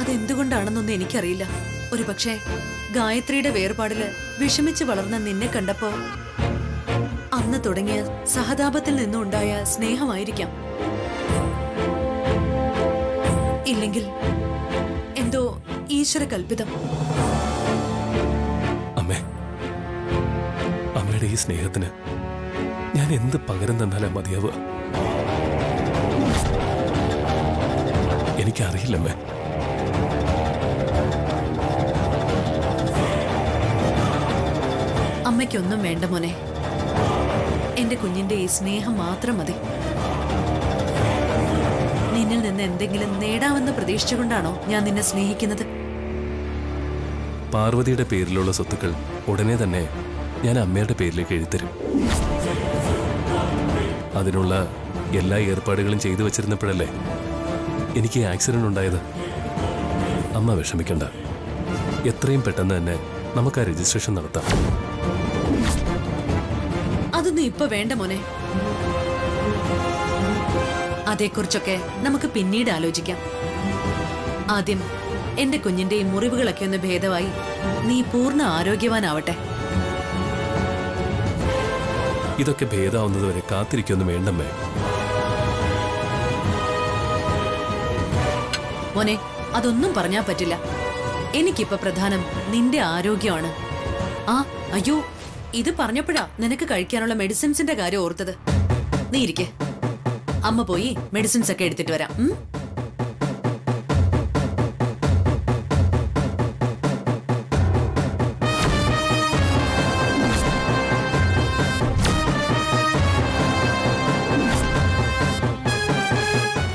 അതെന്തുകൊണ്ടാണെന്നൊന്നും എനിക്കറിയില്ല. ഒരു പക്ഷേ ഗായത്രിയുടെ വേർപാടില് വിഷമിച്ച് വളർന്ന നിന്നെ കണ്ടപ്പോ അന്ന് തുടങ്ങിയ സഹതാപത്തിൽ നിന്നുണ്ടായ സ്നേഹമായിരിക്കാം. ഇല്ലെങ്കിൽ എന്തോ ഈശ്വര കൽപ്പിതം. അമ്മേ, അമ്മയുടെ ഈ സ്നേഹത്തിന് ഞാൻ എന്ത് പകരം തന്നാലാ മതിയാവുക? എനിക്കറിയില്ലമ്മേ. അമ്മയ്ക്കൊന്നും വേണ്ട മോനെ. എന്റെ കുഞ്ഞിന്റെ ഈ സ്നേഹം മാത്രം മതി. നിന്നിൽ നിന്ന് എന്തെങ്കിലും നേടാമെന്ന് പ്രതീക്ഷിച്ചുകൊണ്ടാണോ ഞാൻ നിന്നെ സ്നേഹിക്കുന്നത്? പാർവതിയുടെ പേരിലുള്ള സ്വത്തുക്കൾ ഉടനെ തന്നെ ഞാൻ അമ്മയുടെ പേരിലേക്ക് എഴുതരും. അതിനുള്ള എല്ലാ ഏർപ്പാടുകളും ചെയ്തു വച്ചിരുന്നപ്പോഴല്ലേ എനിക്ക് ആക്സിഡന്റ് ഉണ്ടായത്. അമ്മ വിഷമിക്കണ്ട. എത്രയും പെട്ടെന്ന് തന്നെ നമുക്ക് ആ രജിസ്ട്രേഷൻ നടത്താം. അതൊന്നും ഇപ്പൊ വേണ്ട മോനെ. അതേക്കുറിച്ചൊക്കെ നമുക്ക് പിന്നീട് ആലോചിക്കാം. ആദ്യം എന്റെ കുഞ്ഞിന്റെ ഈ മുറിവുകളൊക്കെ ഒന്ന് ഭേദമായി നീ പൂർണ്ണ ആരോഗ്യവാനാവട്ടെ. ഇതൊക്കെ ഭേദാവുന്നതുവരെ കാത്തിരിക്കൊന്നും വേണ്ടമ്മേ. മോനെ, അതൊന്നും പറഞ്ഞാ പറ്റില്ല. എനിക്കിപ്പോ പ്രധാനം നിന്റെ ആരോഗ്യമാണ്. അയ്യോ, ഇത് പറഞ്ഞപ്പോഴാ നിനക്ക് കഴിക്കാനുള്ള മെഡിസിൻസിന്റെ കാര്യം ഓർത്തത്. നീ ഇരിക്കെ, അമ്മ പോയി മെഡിസിൻസ് ഒക്കെ എടുത്തിട്ട് വരാം.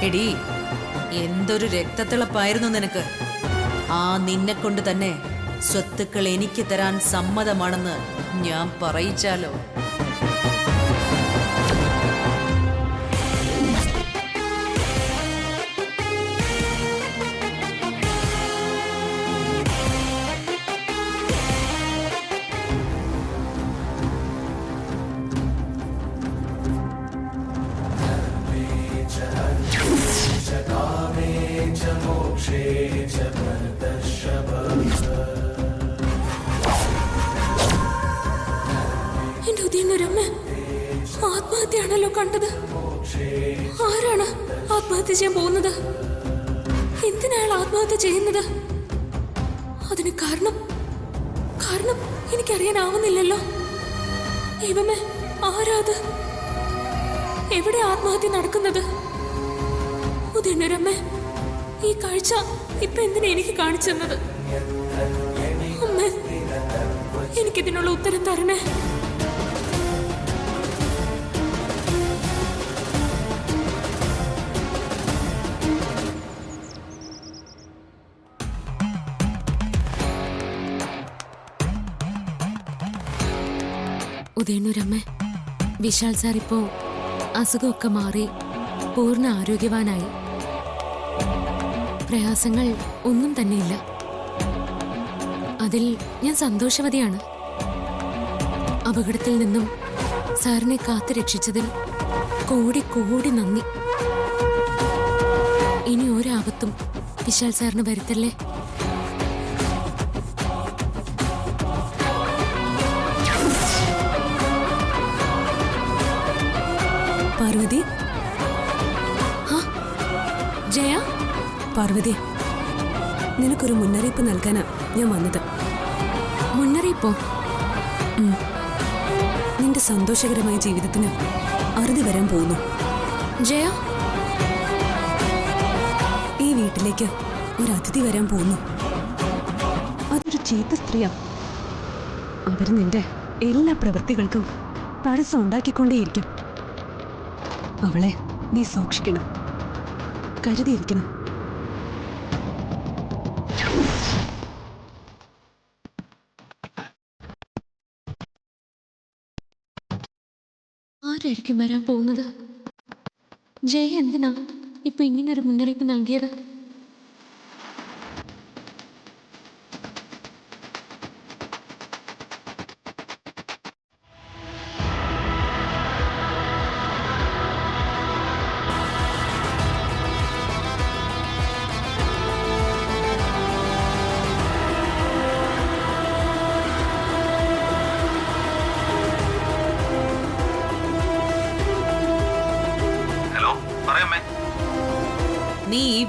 എടീ, എന്തൊരു രക്തത്തിളപ്പായിരുന്നു നിനക്ക്. നിന്നെ കൊണ്ട് തന്നെ സ്വത്തുക്കൾ എനിക്ക് തരാൻ സമ്മതമാണെന്ന് ഞാൻ പറയിച്ചാലോ? ആത്മഹത്യയാണല്ലോ കണ്ടത്. ആരാണ് ആത്മഹത്യ ചെയ്യാൻ പോകുന്നത്? എന്തിനാണ് ആത്മഹത്യ ചെയ്യുന്നത്? അതിന് കാരണം എനിക്കറിയാനാവുന്നില്ലല്ലോ. ദൈവമേ, ആരാത്? എവിടെ ആത്മഹത്യ നടക്കുന്നത്? ഉദയനരമ്മേ, ഈ കാഴ്ച ഇപ്പൊ എന്തിനാ എനിക്ക് കാണിച്ചെന്നത്? അമ്മേ, എനിക്കിതിനുള്ള ഉത്തരം തരണേ. ഉദയനൂരമ്മ, വിശാൽ സാർ ഇപ്പോ അസുഖമൊക്കെ മാറി പൂർണ്ണ ആരോഗ്യവാനായി. പ്രയാസങ്ങൾ ഒന്നും തന്നെയില്ല. അതിൽ ഞാൻ സന്തോഷവതിയാണ്. അപകടത്തിൽ നിന്നും സാറിനെ കാത്തു രക്ഷിച്ചതിൽ കോടി കോടി നന്ദി. ഇനി ഒരാപത്തും വിശാൽ സാറിന് വരുത്തല്ലേ. പാർവതി, ജയ. പാർവതി, നിനക്കൊരു മുന്നറിയിപ്പ് നൽകാനാ ഞാൻ വന്നത്. മുന്നറിയിപ്പോ? നിന്റെ സന്തോഷകരമായ ജീവിതത്തിന് അറുതി വരാൻ പോകുന്നു. ജയ, ഈ വീട്ടിലേക്ക് ഒരു അതിഥി വരാൻ പോകുന്നു. അതൊരു ചീത്ത സ്ത്രീയാ. അവർ നിന്റെ എല്ലാ പ്രവൃത്തികൾക്കും തടസ്സം ഉണ്ടാക്കിക്കൊണ്ടേയിരിക്കും. അവളെ നീ സൂക്ഷിക്കണം, കരുതിയിരിക്കണം. ആരായിരിക്കും വരാൻ പോകുന്നത്? ജയ എന്തിനാ ഇപ്പൊ ഇങ്ങനൊരു മുന്നറിയിപ്പ് നൽകിയത്?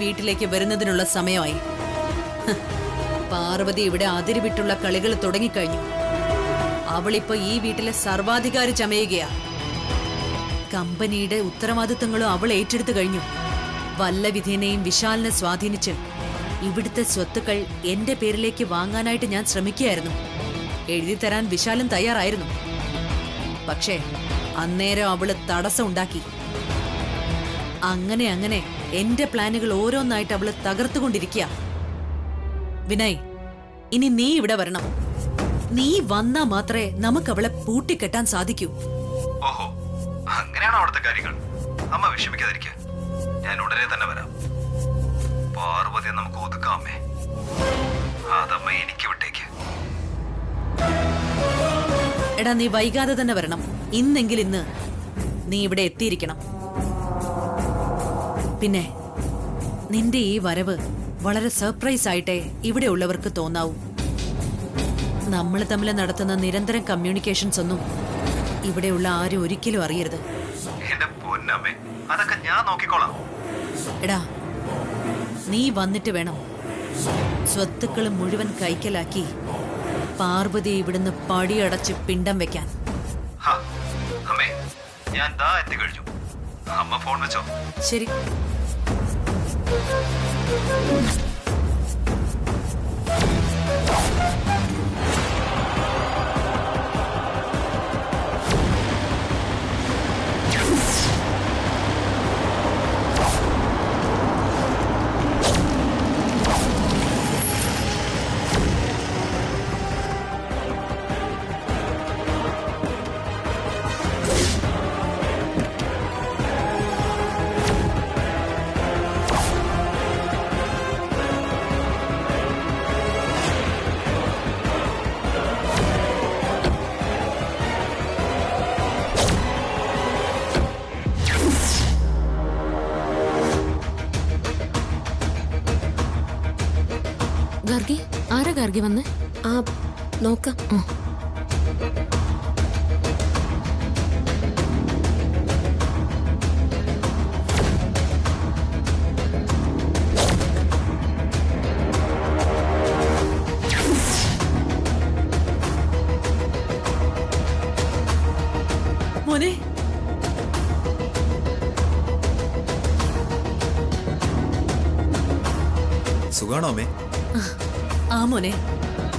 വീട്ടിലേക്ക് വരുന്നതിനുള്ള സമയമായി. ഹ്, പാർവതി ഇവിടെ അതിരുവിട്ടുള്ള കളികൾ തുടങ്ങിക്കഴിഞ്ഞു. അവളിപ്പോ ഈ വീട്ടിലെ സർവാധികാരി ചമയുകയാ. കമ്പനിയുടെ ഉത്തരവാദിത്തങ്ങളും അവൾ ഏറ്റെടുത്തു കഴിഞ്ഞു. വല്ല വിധേനയും വിശാലിനെ സ്വാധീനിച്ച് ഇവിടുത്തെ സ്വത്തുക്കൾ എന്റെ പേരിലേക്ക് വാങ്ങാനായിട്ട് ഞാൻ ശ്രമിക്കുകയായിരുന്നു. എഴുതി തരാൻ വിശാലും തയ്യാറായിരുന്നു. പക്ഷേ അന്നേരം അവള് തടസ്സം ഉണ്ടാക്കി. അങ്ങനെ എന്റെ പ്ലാനുകൾ ഓരോന്നായിട്ട് അവള് തകർത്തുകൊണ്ടിരിക്കുക. വിനയ്, ഇനി നീ ഇവിടെ വരണം. നീ വന്നാ മാത്രമേ നമുക്ക് അവളെ പൂട്ടിക്കെട്ടാൻ സാധിക്കൂ. ഓഹോ, അങ്ങനെയാണോ അവിടുത്തെ കാര്യങ്ങൾ? അമ്മ വിഷമിക്കാതിരിക്കാൻ ഞാൻ ഉടനെ തന്നെ വരാം. പാർവതിയെ നമുക്ക് ഒതുക്കാമേ. അതമ്മ എനിക്ക് വിട്ടേക്ക്. എടാ, നീ വൈകാതെ തന്നെ വരണം. ഇന്നെങ്കിൽ ഇന്ന് നീ ഇവിടെ എത്തിയിരിക്കണം. പിന്നെ നിന്റെ ഈ വരവ് വളരെ സർപ്രൈസ് ആയിട്ടേ ഇവിടെ ഉള്ളവർക്ക് തോന്നാവൂ. നമ്മൾ തമ്മിൽ നടത്തുന്ന നിരന്തരം കമ്മ്യൂണിക്കേഷൻസ് ഒന്നും ഇവിടെയുള്ള ആരും ഒരിക്കലും അറിയരുത്. എന്റെ പൊന്നമ്മേ, അതൊക്കെ ഞാൻ നോക്കിക്കോളാം. എടാ, നീ വന്നിട്ട് വേണം സ്വത്തുക്കൾ മുഴുവൻ കൈക്കലാക്കി പാർവതി ഇവിടുന്ന് പടിയടച്ച് പിണ്ടം വെക്കാൻ. ഹാ, അമ്മേ, ഞാൻ ദാ എത്തിക്കഴിഞ്ഞു. അമ്മ ഫോൺ വെച്ചോ. ശരി. ഗാർഗി, ആരാ ഗാർഗി വന്ന്? ആ നോക്കാം. മോനെ, സുഖാണോ അമ്മേ? ആ മോനെ,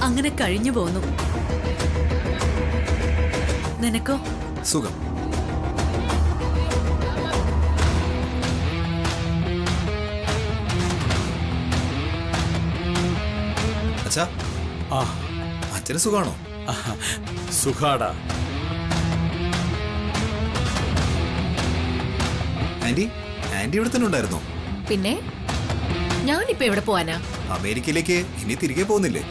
അങ്ങനെ കഴിഞ്ഞു പോന്നു. നിനക്കോ? സുഖം. അച്ഛാ, ആ അച്ഛന് സുഖാണോ? സുഖാടാ. ആന്റി ഇവിടെ തന്നെ ഉണ്ടായിരുന്നോ? പിന്നെ ഞാനിപ്പോ എവിടെ പോവാനാ? അമേരിക്കയിലേക്ക് ഇനി തിരികെ പോകുന്നില്ലേ?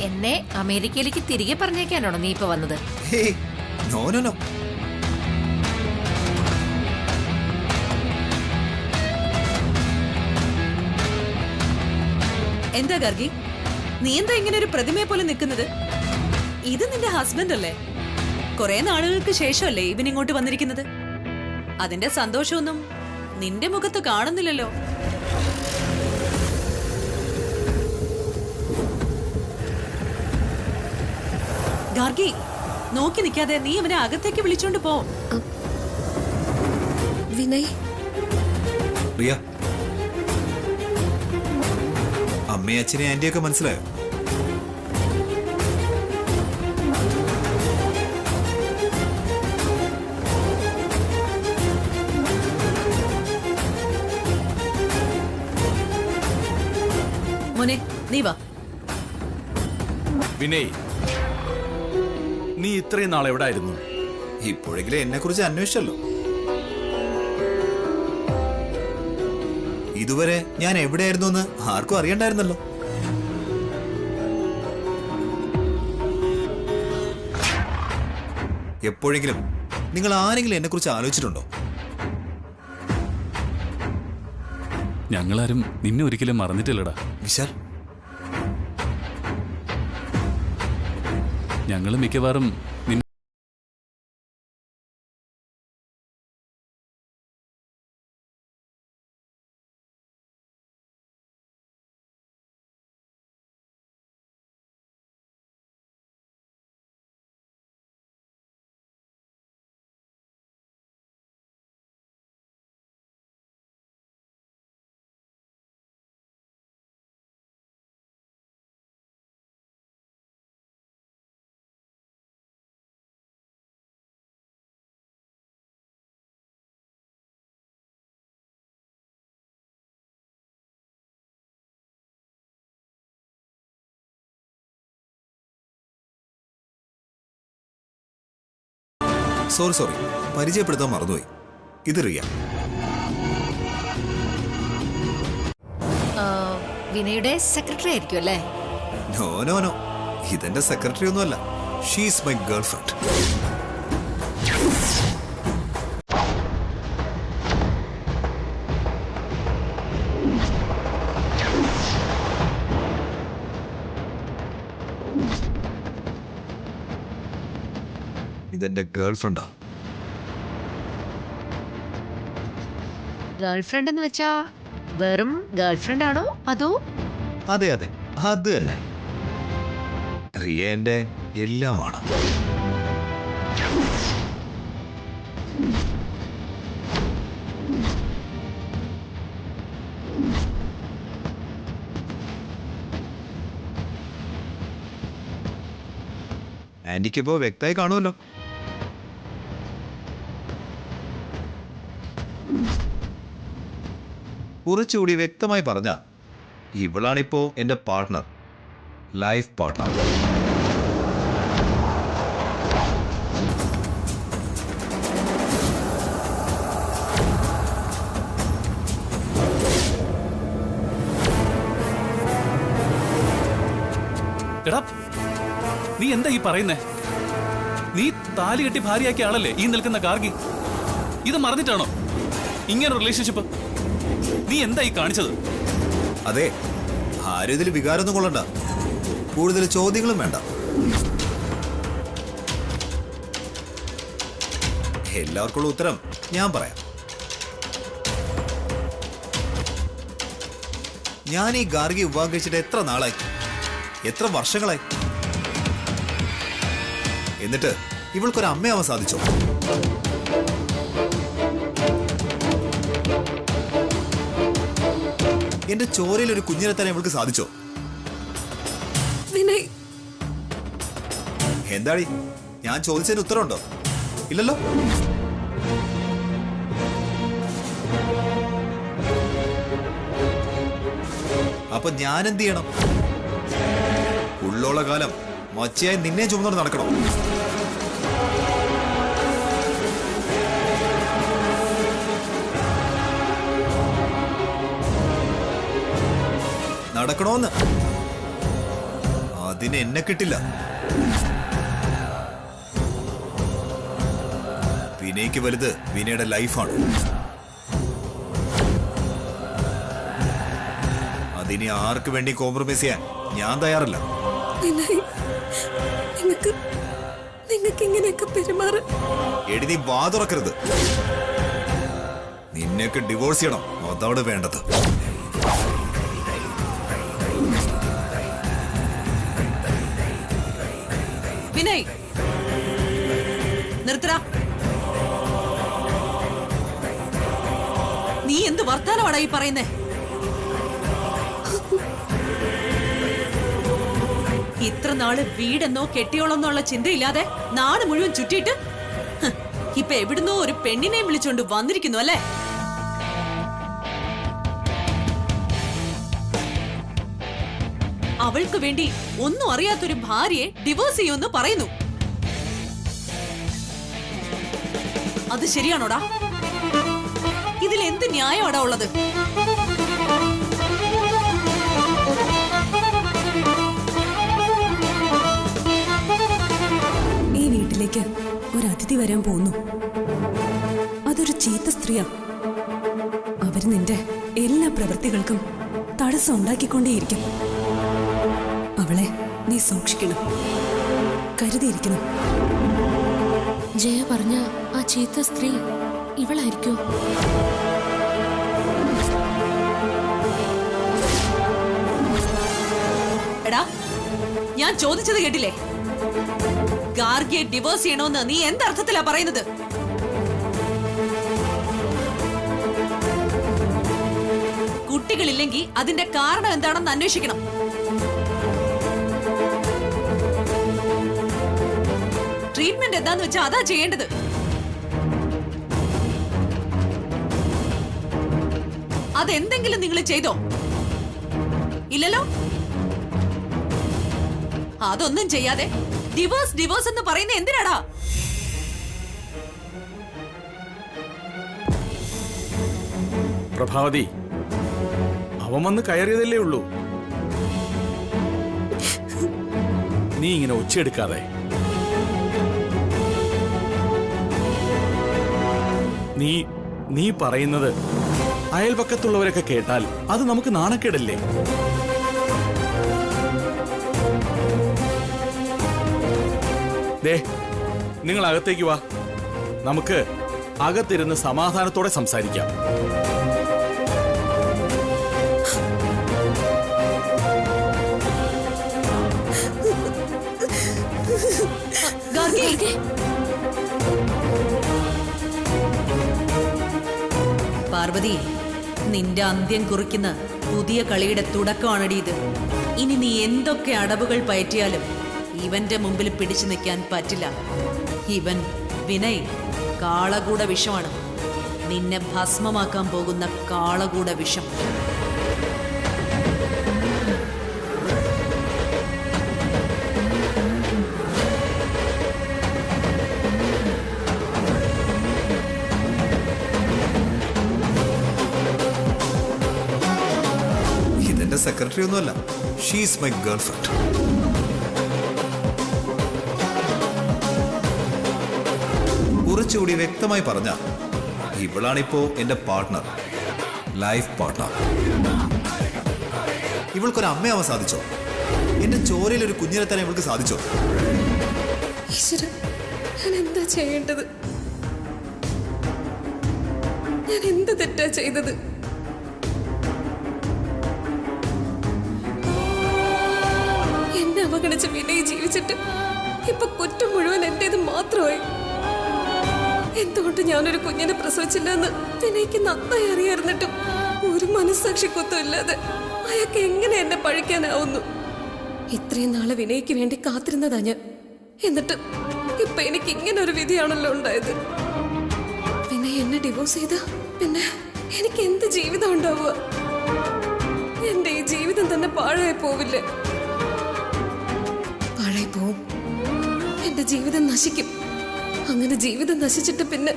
എന്നെ അമേരിക്കയിലേക്ക് തിരികെ പറഞ്ഞേക്കാനാണോ നീ ഇപ്പൊ വന്നത്? Hey, no no no. എന്താ ഗാർഗി, നീ എന്താ ഇങ്ങനെ ഒരു പ്രതിമയെ പോലെ നിൽക്കുന്നത്? ഇത് നിന്റെ ഹസ്ബൻഡ് അല്ലേ? കുറെ നാളുകൾക്ക് ശേഷമല്ലേ ഇവൻ ഇങ്ങോട്ട് വന്നിരിക്കുന്നത്? അതിന്റെ സന്തോഷമൊന്നും നിന്റെ മുഖത്ത് കാണുന്നില്ലല്ലോ. ഗാർഗി, നോക്കി നിൽക്കാതെ നീ അവനെ അകത്തേക്ക് വിളിച്ചോണ്ട് പോ. വിനയ്, പ്രിയ, അമ്മയെ അച്ഛനെ ആന്റിയൊക്കെ മനസ്സിലായോ? മോനെ, നീ വാ. വിനയ്, നീ ഇത്രയും നാൾ എവിടെ ആയിരുന്നു? ഇപ്പോഴെങ്കിലും എന്നെ കുറിച്ച് അന്വേഷിച്ചല്ലോ. ഇതുവരെ ഞാൻ എവിടെയായിരുന്നു എന്ന് ആർക്കും അറിയണ്ടായിരുന്നല്ലോ. എപ്പോഴെങ്കിലും നിങ്ങൾ ആരെങ്കിലും എന്നെ കുറിച്ച് ആലോചിച്ചിട്ടുണ്ടോ? ഞങ്ങളാരും നിന്നെ ഒരിക്കലും മറന്നിട്ടില്ലടാ. വിശാൽ, ഞങ്ങൾ മിക്കവാറും നിന്നെ സോറി പരിചയപ്പെടുത്താൻ മറന്നുപോയി. ഇത് റിയ. വിനയുടെ സെക്രട്ടറി ആയിരിക്കും അല്ലേ? നോ ഇതെന്റെ സെക്രട്ടറി ഒന്നുമല്ല. She's my girl friend. ഇതെന്റെ ഗേൾ ഫ്രണ്ടാ. ഗേൾഫ്രണ്ട് എന്ന് വെച്ചാ വെറും ഗേൾഫ്രണ്ട് ആണോ അതോ? അതെ അത് തന്നെ. റിയ എന്റെ എല്ലാമാണ്. ആന്റിക്കിപ്പോ വ്യക്തമായി കാണുമല്ലോ. കുറച്ചുകൂടി വ്യക്തമായി പറഞ്ഞ ഇവളാണിപ്പോ എന്റെ പാർട്ട്ണർ, ലൈഫ് പാർട്ട്ണർ. എടാ നീ എന്താ ഈ പറയുന്നേ? നീ താലി കെട്ടി ഭാര്യയാക്കിയ ആളല്ലേ ഈ നിൽക്കുന്ന ഗാർഗി? ഇത് മറന്നിട്ടാണോ ഇങ്ങനെ റിലേഷൻഷിപ്പ്? നീ എന്താ ഈ കാണിച്ചത്? അതെ, ആരും ഇതിൽ വികാരമൊന്നും കൊള്ളണ്ട. കൂടുതൽ ചോദ്യങ്ങളും വേണ്ട. എല്ലാവർക്കുള്ള ഉത്തരം ഞാൻ പറയാം. ഞാൻ ഈ ഗാർഗി വിവാഹം കഴിച്ചിട്ട് എത്ര നാളായി, എത്ര വർഷങ്ങളായി. എന്നിട്ട് ഇവൾക്കൊരു അമ്മയാവാൻ സാധിച്ചോ? എന്റെ ചോരയിൽ ഒരു കുഞ്ഞിനെ തന്നെ ഇവൾക്ക് സാധിച്ചോ? വിനയ്, എന്താടി, ഞാൻ ചോദിച്ചതിന് ഉത്തരവുണ്ടോ? ഇല്ലല്ലോ. അപ്പൊ ഞാൻ എന്ത് ചെയ്യണം? ഉള്ളോള കാലം മച്ചയായി നിന്നെ ചുമന്നോട് നടക്കണം. നടക്കണോന്ന്. അതിന് എന്നെ കിട്ടില്ല. വിനയ്ക്ക് വലുത് വിനയുടെ ലൈഫാണ്. അതിനെ ആർക്ക് വേണ്ടി കോംപ്രമൈസ് ചെയ്യാൻ ഞാൻ തയ്യാറല്ല. വിനയ്, നിങ്ങൾക്ക് ഇങ്ങനെയൊക്കെ പെരുമാറാൻ. എടി നീ വാ തുറക്കരുത്. നിന്നെയൊക്കെ ഡിവോഴ്സ് ചെയ്യണം, അതാണ് വേണ്ടത്. വിനയ്, നിർത്തടാ. നീ എന്ത് വർത്താനമാടാ ഈ പറയുന്നേ? ഇത്ര നാള് വീടെന്നോ കെട്ടിയോളെന്നുള്ള ചിന്തയില്ലാതെ നാട് മുഴുവൻ ചുറ്റിയിട്ട് ഇപ്പൊ എവിടുന്നോ ഒരു പെണ്ണിനെയും വിളിച്ചോണ്ട് വന്നിരിക്കുന്നു അല്ലേ? അവൾക്ക് വേണ്ടി ഒന്നും അറിയാത്തൊരു ഭാര്യയെ ഡിവോഴ്സ് ചെയ്യുമെന്ന് പറയുന്നു. അത് ശരിയാണോടാ? ഇതിൽ എന്ത് ന്യായമാടാ ഉള്ളത്? ഈ വീട്ടിലേക്ക് ഒരു അതിഥി വരാൻ പോകുന്നു. അതൊരു ചീത്ത സ്ത്രീയാ. അവര് നിന്റെ എല്ലാ പ്രവൃത്തികൾക്കും തടസ്സം ഉണ്ടാക്കിക്കൊണ്ടേയിരിക്കും. അവളെ നീ സൂക്ഷിക്കണം, കരുതിയിരിക്കണം. ജയ പറഞ്ഞ ആ ചീത്ത സ്ത്രീ ഇവളായിരിക്കോ? എടാ, ഞാൻ ചോദിച്ചത് കേട്ടില്ലേ? ഗാർഗിയെ ഡിവോഴ്സ് ചെയ്യണമെന്ന് നീ എന്തർത്ഥത്തിലാ പറയുന്നത്? കുട്ടികളില്ലെങ്കിൽ അതിന്റെ കാരണം എന്താണെന്ന് അന്വേഷിക്കണം. ട്രീറ്റ്മെന്റ് എന്താന്ന് വെച്ചാൽ അതാ ചെയ്യേണ്ടത്. അതെന്തെങ്കിലും നിങ്ങൾ ചെയ്തോ? ഇല്ലല്ലോ. അതൊന്നും ചെയ്യാതെ ഡിവോഴ്സ് എന്ന് പറയുന്നത് എന്തിനാടാ? പ്രഭാവതി, അവൻ വന്ന് കയറിയതല്ലേ ഉള്ളൂ. നീ ഇങ്ങനെ ഒച്ചയെടുക്കാതെ. നീ പറയുന്നത് അയൽപക്കത്തുള്ളവരൊക്കെ കേട്ടാൽ അത് നമുക്ക് നാണക്കേടല്ലേ? ദേ, നിങ്ങൾ അകത്തേക്ക് വാ. നമുക്ക് അകത്തിരുന്ന് സമാധാനത്തോടെ സംസാരിക്കാം. പാർവതി, നിന്റെ അന്ത്യം കുറിക്കുന്ന പുതിയ കളിയുടെ തുടക്കമാണടി ഇത്. ഇനി നീ എന്തൊക്കെ അടവുകൾ പയറ്റിയാലും ഇവന്റെ മുമ്പിൽ പിടിച്ചു നിൽക്കാൻ പറ്റില്ല. ഇവൻ വിനയ് കാളകൂട വിഷമാണ്. നിന്നെ ഭസ്മമാക്കാൻ പോകുന്ന കാളകൂട വിഷം. ഇതെന്റെ സെക്രട്ടറി ഒന്നുമല്ല, ഷീസ് മൈ ഗേൾ ഫ്രണ്ട്. കുറച്ചുകൂടി വ്യക്തമായി പറഞ്ഞ, ഇവളാണിപ്പോ എന്റെ പാർട്ട്ണർ, ലൈഫ് പാർട്ട്ണർ. ഇവൾക്കൊരു അമ്മയാവാൻ സാധിച്ചോ? എന്റെ ചോരയിൽ ഒരു കുഞ്ഞിനെ തന്നെ ഇവൾക്ക് സാധിച്ചോ? ഈശ്വര, ഞാൻ എന്താ ചെയ്യേണ്ടത്? ഞാൻ എന്ത് തെറ്റാ ചെയ്തത്? എന്നെ അവഗണിച്ച വിനയ് ജീവിച്ചിട്ട് ഇപ്പൊ കുറ്റം മുഴുവൻ എന്റേത് മാത്രമായി. എന്തുകൊണ്ട് ഞാനൊരു കുഞ്ഞിനെ പ്രസവിച്ചില്ല എന്ന് വിനയ്ക്ക് നന്നായി അറിയായിരുന്നിട്ടും ഒരു മനസ്സാക്ഷി കുത്തമില്ലാതെ അയാൾക്ക് എങ്ങനെ എന്നെ പഴിക്കാനാവുന്നു? ഇത്രയും നാളെ വിനയ്ക്ക് വേണ്ടി കാത്തിരുന്നതാ ഞാൻ. എന്നിട്ട് ഇപ്പൊ എനിക്ക് ഇങ്ങനെ ഒരു വിധിയാണല്ലോ ഉണ്ടായത്. പിന്നെ എന്നെ ഡിവോഴ്സ് ചെയ്ത പിന്നെ എനിക്ക് എന്ത് ജീവിതം ഉണ്ടാവുക? എന്റെ ഈ ജീവിതം തന്നെ പാഴായി പോവില്ലേ? പാഴായി പോവും. എന്റെ ജീവിതം നശിക്കും. അങ്ങനെ ജീവിതം നശിച്ചിട്ട് പിന്നെ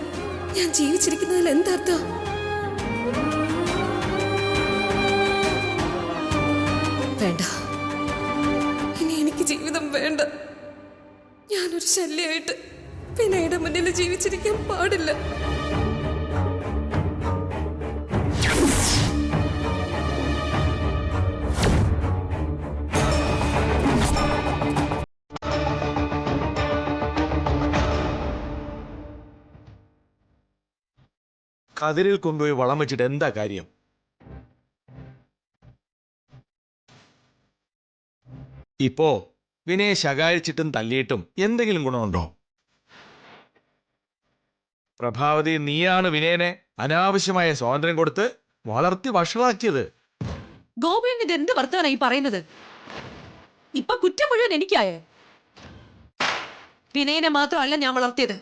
ഞാൻ ജീവിച്ചിരിക്കുന്നതിൽ എന്താർത്ഥ? വേണ്ട, ഇനി എനിക്ക് ജീവിതം വേണ്ട. ഞാനൊരു ശല്യമായിട്ട് വിനയുടെ മുന്നിൽ ജീവിച്ചിരിക്കാൻ പാടില്ല. കതിരിൽ കൊണ്ടുപോയി വളം വെച്ചിട്ട് എന്താ കാര്യം? ഇപ്പോ വിനയെ ശകാരിച്ചിട്ടും തല്ലിയിട്ടും എന്തെങ്കിലും ഗുണമുണ്ടോ? പ്രഭാവതി, നീയാണ് വിനയനെ അനാവശ്യമായ സ്വാതന്ത്ര്യം കൊടുത്ത് വളർത്തി വഷളാക്കിയത്. ഗോപിയൻ ഇത് എന്ത് വർത്തമാനായി പറയുന്നത്? ഇപ്പൊ കുറ്റം മുഴുവൻ എനിക്കായേ. വിനയനെ മാത്രമല്ല ഞാൻ വളർത്തിയത്.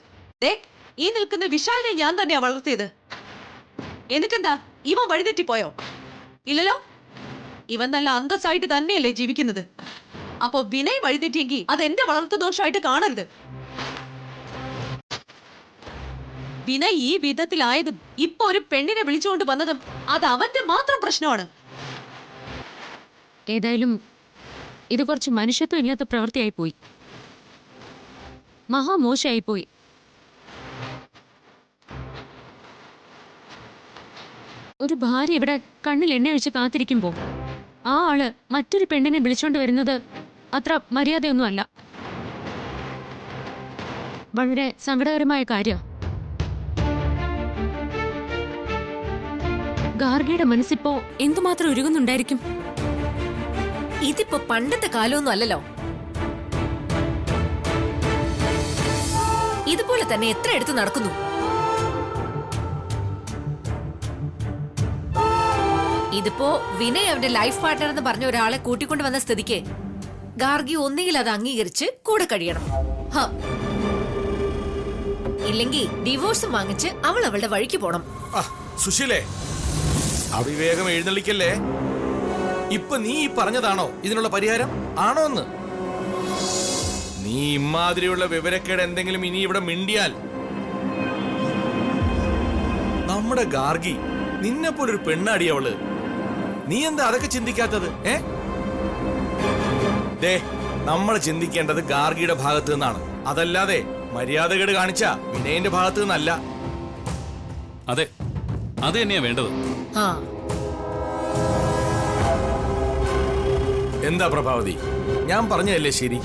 ഈ നിൽക്കുന്ന വിശാലിനെ ഞാൻ തന്നെയാ വളർത്തിയത്. എന്നിട്ടെന്താ, ഇവൻ വഴിതെറ്റിപ്പോയോ? ഇല്ലല്ലോ, ഇവൻ നല്ല അന്തസ്സായിട്ട് തന്നെയല്ലേ ജീവിക്കുന്നത്. അപ്പൊ വിനയ് വഴിതെറ്റിയെങ്കിൽ അത് എന്റെ വളർത്തു ദോഷമായിട്ട് കാണരുത്. വിനയ് ഈ വിധത്തിലായതും ഇപ്പൊ ഒരു പെണ്ണിനെ വിളിച്ചുകൊണ്ട് വന്നതും അത് അവന്റെ മാത്രം പ്രശ്നമാണ്. ഏതായാലും ഇത് കുറച്ച് മനുഷ്യത്വം ഇല്ലാത്ത പ്രവൃത്തിയായി പോയി. മഹാമോശമായി പോയി. ഒരു ഭാര്യ ഇവിടെ കണ്ണിൽ എണ്ണ ഒഴിച്ച് കാത്തിരിക്കുമ്പോ ആ ആള് മറ്റൊരു പെണ്ണിനെ വിളിച്ചോണ്ട് വരുന്നത് അത്ര മര്യാദയൊന്നുമല്ല. വളരെ സങ്കടകരമായ കാര്യം. ഗാർഗിയുടെ മനസ്സിപ്പോ എന്തുമാത്രം ഉരുകുന്നുണ്ടായിരിക്കും. ഇതിപ്പോ പണ്ടത്തെ കാലമൊന്നും അല്ലല്ലോ. ഇതുപോലെ തന്നെ എത്ര എടുത്ത് നടക്കുന്നു. ഇതിപ്പോ വിനയ് അവന്റെ ലൈഫ് പാർട്ട്ണർ എന്ന് പറഞ്ഞ ഒരാളെ കൂട്ടിക്കൊണ്ട് വന്ന സ്ഥിതിക്ക് ഗാർഗി ഒന്നുകിൽ അത് അംഗീകരിച്ച് കൂടെ കഴിയണം, ഇല്ലെങ്കിൽ ഡിവോഴ്സും വാങ്ങിച്ച് അവൾ അവളുടെ വഴിക്ക് പോണം. സുശീലേ, അവിവേകം എഴുന്നള്ളിക്കല്ലേ. ഇപ്പൊ നീ പറഞ്ഞതാണോ ഇതിനുള്ള പരിഹാരം? ആണോ എന്ന്? നീ ഇമാതിരിയുള്ള വിവരക്കേട് എന്തെങ്കിലും ഇനി ഇവിടെ മിണ്ടിയാൽ നമ്മുടെ ഗാർഗി നിന്നെ പോലൊരു പെണ്ണാടി അവള്. നീ എന്താ അതൊക്കെ ചിന്തിക്കാത്തത്? ദേ, നമ്മൾ ചിന്തിക്കേണ്ടത് ഗാർഗിയുടെ ഭാഗത്ത് നിന്നാണ്, അതല്ലാതെ മര്യാദകേട് കാണിച്ച വിനയന്റെ ഭാഗത്ത് നിന്നല്ല. അതെ, അത് തന്നെയാ വേണ്ടത്. ആ എന്താ പ്രഭാവതി, ഞാൻ പറഞ്ഞതല്ലേ ശരി?